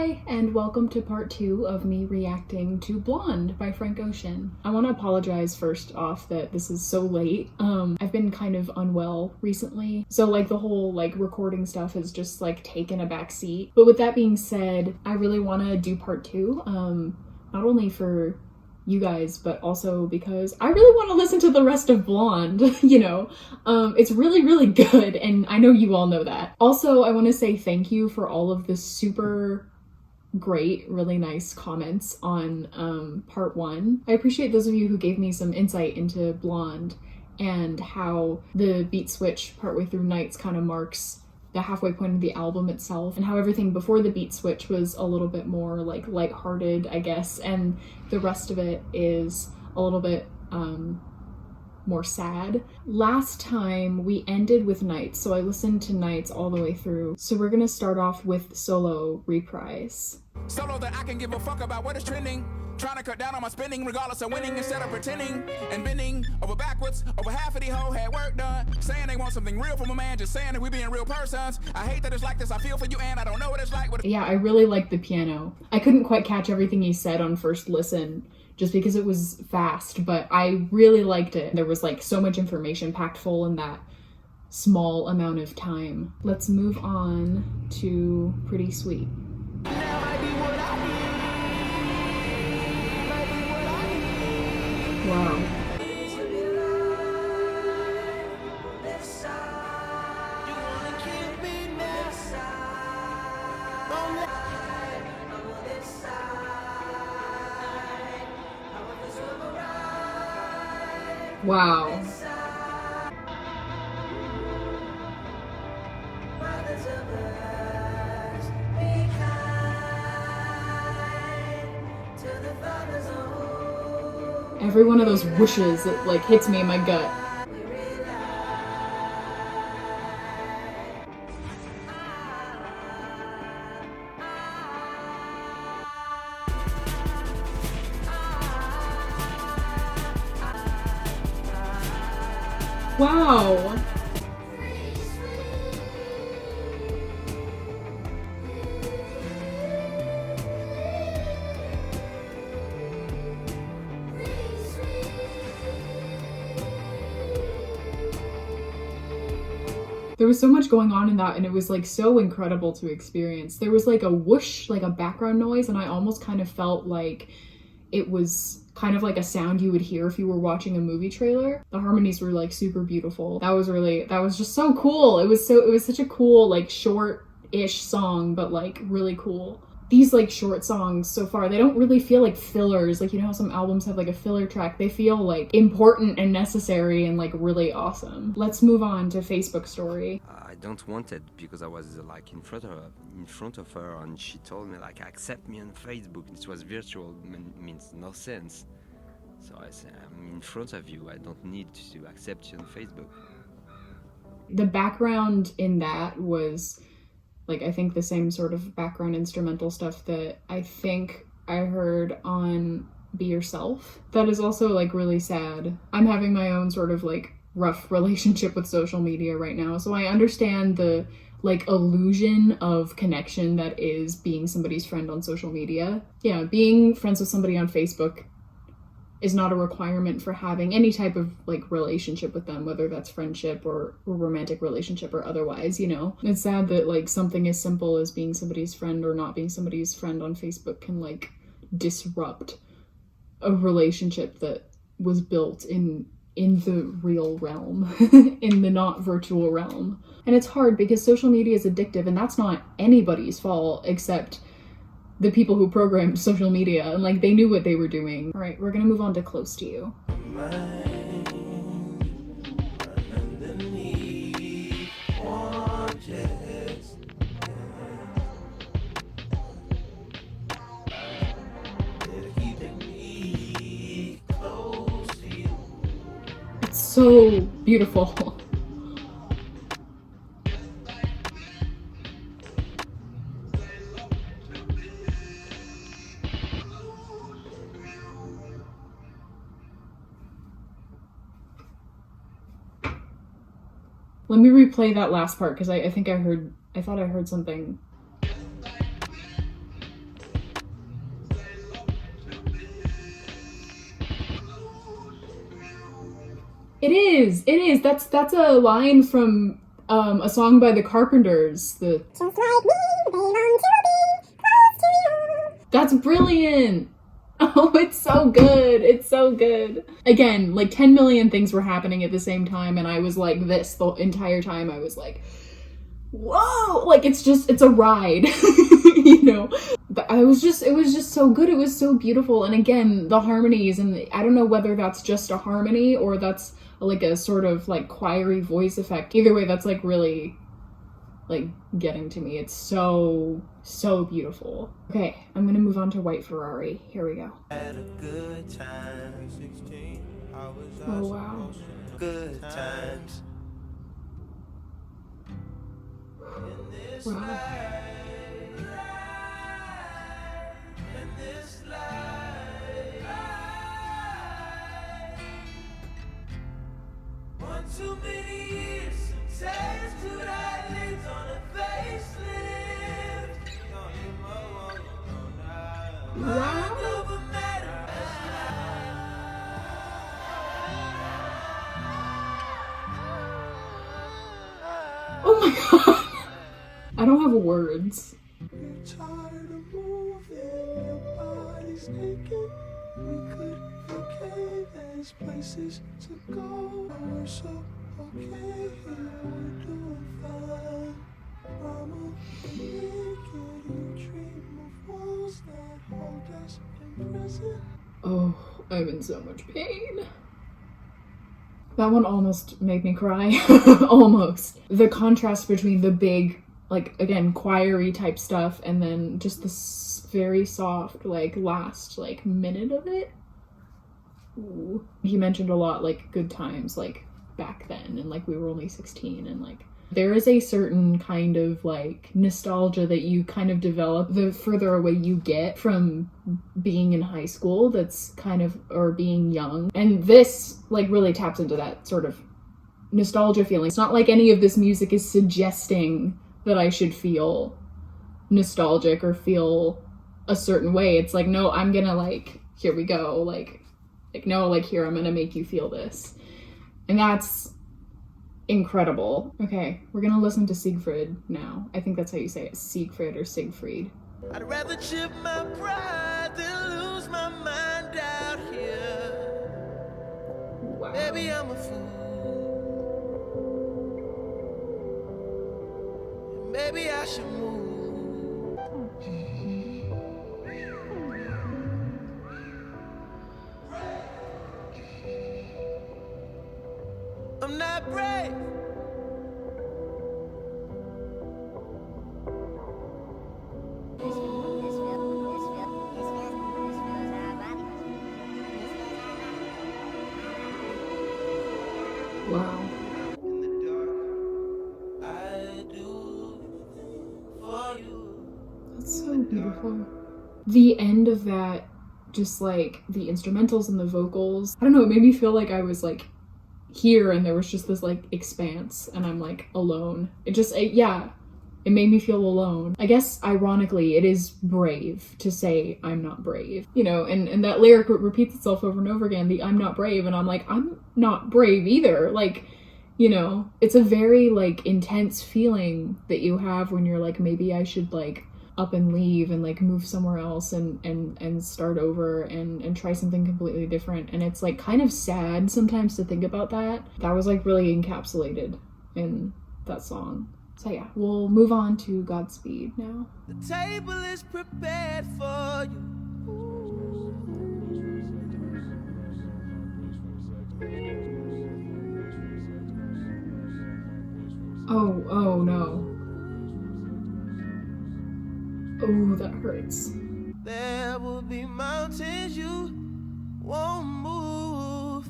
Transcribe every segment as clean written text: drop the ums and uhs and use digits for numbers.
Hi, and welcome to part 2 of me reacting to Blonde by Frank Ocean. I want to apologize first off that this is so late. I've been kind of unwell recently, so like the whole like recording stuff has just like taken a back seat. But with that being said, I really want to do part 2, not only for you guys, but also because I really want to listen to the rest of Blonde, you know. It's really, really good, and I know you all know that. Also, I want to say thank you for all of the super great, really nice comments on part 1. I appreciate those of you who gave me some insight into Blonde and how the beat switch partway through Nights kind of marks the halfway point of the album itself, and how everything before the beat switch was a little bit more like lighthearted, I guess, and the rest of it is a little bit more sad. Last time we ended with Nights, so I listened to Nights all the way through. So we're gonna start off with Solo Reprise. Solo that I can give a fuck about what is trending. Trying to cut down on my spending regardless of winning instead of pretending and bending over backwards. Over half of the whole had work done. Saying they want something real from a man, just saying that we being real persons. I hate that it's like this, I feel for you and I don't know what it's like. Yeah, I really like the piano. I couldn't quite catch everything he said on first listen just because it was fast, but I really liked it. There was like so much information packed full in that small amount of time. Let's move on to Pretty Sweet. Wow. Wow. Every one of those whooshes, it like hits me in my gut. Wow. There was so much going on in that, and it was like so incredible to experience. There was like a whoosh, like a background noise, and I almost kind of felt like it was kind of like a sound you would hear if you were watching a movie trailer. The harmonies were like super beautiful. That was just so cool. It was such a cool like short-ish song, but like really cool. These like short songs so far, they don't really feel like fillers. Like, you know how some albums have like a filler track? They feel like important and necessary and like really awesome. Let's move on to Facebook Story. I don't want it because I was like in front of her and she told me like accept me on Facebook. It was virtual, means no sense. So I said, I'm in front of you, I don't need to accept you on Facebook. The background in that was like, I think the same sort of background instrumental stuff that I think I heard on Be Yourself. That is also like really sad. I'm having my own sort of like rough relationship with social media right now, so I understand the like illusion of connection that is being somebody's friend on social media. Yeah, being friends with somebody on Facebook is not a requirement for having any type of like relationship with them, whether that's friendship or romantic relationship or otherwise, you know. It's sad that like something as simple as being somebody's friend or not being somebody's friend on Facebook can like disrupt a relationship that was built in the real realm, in the not virtual realm. And it's hard because social media is addictive, and that's not anybody's fault except the people who programmed social media, and like they knew what they were doing. All right, we're gonna move on to Close to You. It's so beautiful. Let me replay that last part because I thought I heard something. It is. It is. That's a line from a song by the Carpenters. The Just like me, they long to be close to you. That's brilliant. Oh, it's so good. It's so good. Again, like 10 million things were happening at the same time, and I was like this the entire time. I was like, whoa, like it's a ride. You know, but it was just so good. It was so beautiful. And again, the harmonies, and I don't know whether that's just a harmony or that's like a sort of like choiry voice effect. Either way, that's like really like getting to me. It's so beautiful. Okay, I'm gonna move on to White Ferrari. Here we go. Had a good time. 16, I was Oh wow. good times. Wow. Too many years, taste to that lives on a facelift. Wow. Oh my god. I don't have words. You're tired of moving, your body's aching. We could forget there's places to go. We're so okay here, we're doing fine. Mama, naked, you dream of walls that hold us in prison. Oh, I'm in so much pain. That one almost made me cry. Almost. The contrast between the big, like, again, choiry type stuff and then just this very soft, like, last, like, minute of it. Ooh. He mentioned a lot, like, good times, like, back then, and, like, we were only 16, and, like, there is a certain kind of, like, nostalgia that you kind of develop the further away you get from being in high school, that's kind of, or being young. And this, like, really taps into that sort of nostalgia feeling. It's not like any of this music is suggesting that I should feel nostalgic or feel a certain way. It's like, no, I'm gonna, like, here we go, like, no, like, here, I'm gonna make you feel this. And that's incredible. Okay, we're gonna listen to Siegfried now. I think that's how you say it, Siegfried or Siegfried. I'd rather chip my pride than lose my mind out here. Wow. Maybe I'm a fool. Maybe I should move. I'm not brave. Wow. In the dark, I do for you. That's so beautiful. The end of that, just like the instrumentals and the vocals, I don't know, it made me feel like I was like here and there was just this like expanse and I'm like alone. It made me feel alone. I guess ironically it is brave to say I'm not brave, you know, and that lyric repeats itself over and over again, the I'm not brave, and I'm like, I'm not brave either. Like, you know, it's a very like intense feeling that you have when you're like, maybe I should like up and leave and like move somewhere else and start over and try something completely different. And it's like kind of sad sometimes to think about that. That was like really encapsulated in that song. So yeah, we'll move on to Godspeed now. The table is prepared for you. Oh no. Oh, that hurts. There will be mountains you won't move.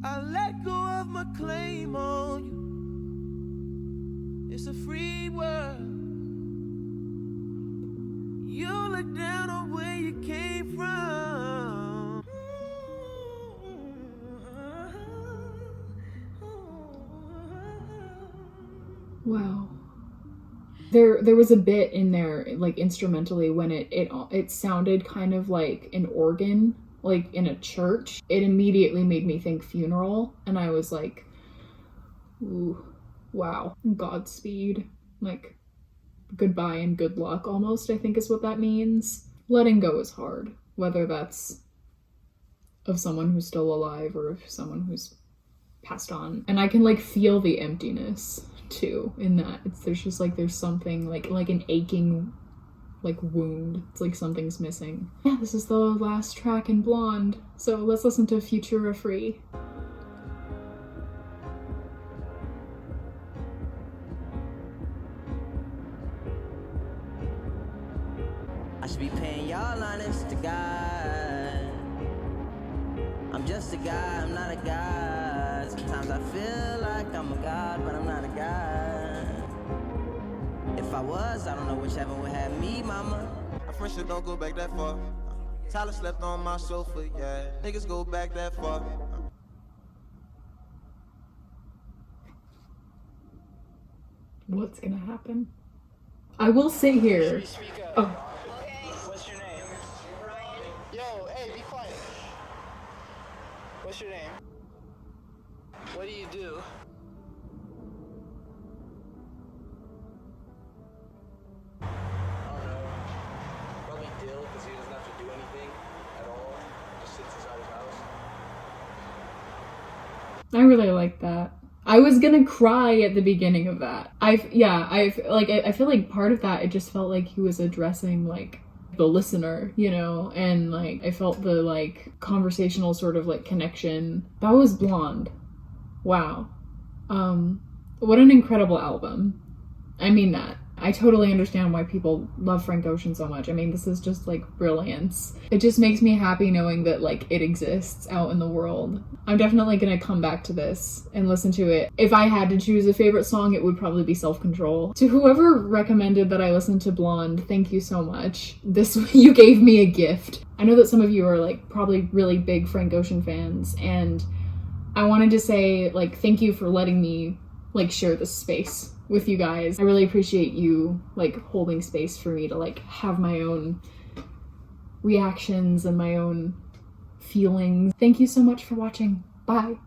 I let go of my claim on you. It's a free world. You look down on where you came from. Wow. There was a bit in there, like instrumentally, when it sounded kind of like an organ, like in a church. It immediately made me think funeral, and I was like, ooh, wow, Godspeed. Like, goodbye and good luck, almost, I think is what that means. Letting go is hard, whether that's of someone who's still alive or of someone who's passed on. And I can like feel the emptiness too in that. There's something like an aching like wound. It's like something's missing. Yeah, this is the last track in Blonde, so let's listen to Futura Free. I should be paying y'all honest to God. I'm just a guy, I'm not a god. Sometimes I feel like I'm a god, but I'm not a god. If I was, I don't know which heaven would have me, mama. Our friendship don't go back that far. Tyler slept on my sofa, yeah. Niggas go back that far. What's gonna happen? I will sit here. Oh. What's your name? Ryan. Yo, hey, be quiet. What's your name? What do you do? I don't know. Probably Dill, because he doesn't have to do anything at all. Just sits inside his house. I really like that. I was gonna cry at the beginning of that. I feel like part of that, it just felt like he was addressing like the listener, you know, and like I felt the like conversational sort of like connection. That was Blonde. Wow. What an incredible album. I mean that. I totally understand why people love Frank Ocean so much. I mean, this is just like brilliance. It just makes me happy knowing that like it exists out in the world. I'm definitely gonna come back to this and listen to it. If I had to choose a favorite song, it would probably be Self-Control. To whoever recommended that I listen to Blonde, thank you so much. You gave me a gift. I know that some of you are like probably really big Frank Ocean fans, and I wanted to say like thank you for letting me like share this space with you guys. I really appreciate you like holding space for me to like have my own reactions and my own feelings. Thank you so much for watching. Bye.